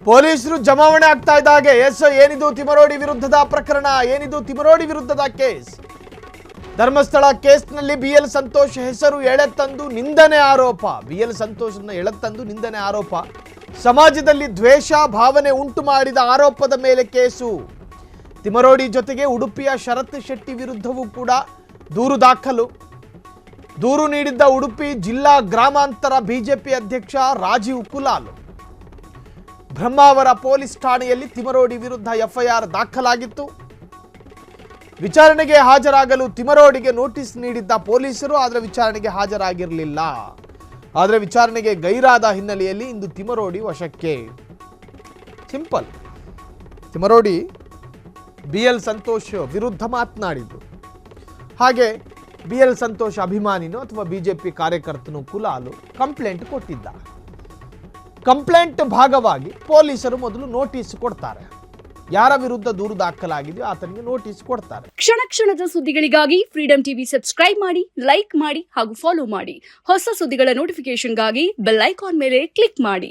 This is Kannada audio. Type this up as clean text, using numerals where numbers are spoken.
ಪೊಲೀಸರು ಜಮಾವಣೆ ಆಗ್ತಾ ಇದ್ದಾಗೆ ಏನಿದು ತಿಮರೋಡಿ ವಿರುದ್ಧದ ಪ್ರಕರಣ, ಏನಿದು ತಿಮರೋಡಿ ವಿರುದ್ಧದ ಕೇಸ್. ಧರ್ಮಸ್ಥಳ ಕೇಸ್ನಲ್ಲಿ BL ಸಂತೋಷ್ ಹೆಸರು ಎಳೆತಂದು ನಿಂದನೆ ಆರೋಪ. BL ಸಂತೋಷನ ಎಳೆತಂದು ನಿಂದನೆ ಆರೋಪ. ಸಮಾಜದಲ್ಲಿ ದ್ವೇಷ ಭಾವನೆ ಉಂಟು ಮಾಡಿದ ಆರೋಪದ ಮೇಲೆ ಕೇಸು. ತಿಮರೋಡಿ ಜೊತೆಗೆ ಉಡುಪಿಯ ಶರತ್ ಶೆಟ್ಟಿ ವಿರುದ್ಧವೂ ಕೂಡ ದೂರು ದಾಖಲು. ದೂರು ನೀಡಿದ್ದ ಉಡುಪಿ ಜಿಲ್ಲಾ ಗ್ರಾಮಾಂತರ ಬಿಜೆಪಿ ಅಧ್ಯಕ್ಷ ರಾಜೀವ್ ಕುಲಾಲ್. ಬ್ರಹ್ಮಾವರ ಪೊಲೀಸ್ ಠಾಣೆಯಲ್ಲಿ ತಿಮರೋಡಿ ವಿರುದ್ಧ FIR ದಾಖಲಾಗಿತ್ತು. ವಿಚಾರಣೆಗೆ ಹಾಜರಾಗಲು ತಿಮರೋಡಿಗೆ ನೋಟಿಸ್ ನೀಡಿದ್ದ ಪೊಲೀಸರು ಆದರೆ ವಿಚಾರಣೆಗೆ ಹಾಜರಾಗಿರಲಿಲ್ಲ. ಆದರೆ ವಿಚಾರಣೆಗೆ ಗೈರಾದ ಹಿನ್ನೆಲೆಯಲ್ಲಿ ಇಂದು ತಿಮರೋಡಿ ವಶಕ್ಕೆ. ಸಿಂಪಲ್. ತಿಮರೋಡಿ BL ಸಂತೋಷ್ ವಿರುದ್ಧ ಮಾತನಾಡಿದ್ದು, ಹಾಗೆ BL ಸಂತೋಷ್ ಅಭಿಮಾನಿನೋ ಅಥವಾ ಬಿಜೆಪಿ ಕಾರ್ಯಕರ್ತನೋ ಕುಲಾಲು ಕಂಪ್ಲೇಂಟ್ ಕೊಟ್ಟಿದ್ದ. ಕಂಪ್ಲೇಂಟ್ ಭಾಗವಾಗಿ ಪೊಲೀಸರು ಮೊದಲು ನೋಟಿಸ್ ಕೊಡ್ತಾರೆ. ಯಾರ ವಿರುದ್ಧ ದೂರು ದಾಖಲಾಗಿದೆಯೋ ಆತನಿಗೆ ನೋಟಿಸ್ ಕೊಡ್ತಾರೆ. ಕ್ಷಣ ಕ್ಷಣದ ಸುದ್ದಿಗಳಿಗಾಗಿ ಫ್ರೀಡಂ ಟಿವಿ ಸಬ್ಸ್ಕ್ರೈಬ್ ಮಾಡಿ, ಲೈಕ್ ಮಾಡಿ ಹಾಗೂ ಫಾಲೋ ಮಾಡಿ. ಹೊಸ ಸುದ್ದಿಗಳ ನೋಟಿಫಿಕೇಶನ್ಗಾಗಿ ಬೆಲ್ ಐಕಾನ್ ಮೇಲೆ ಕ್ಲಿಕ್ ಮಾಡಿ.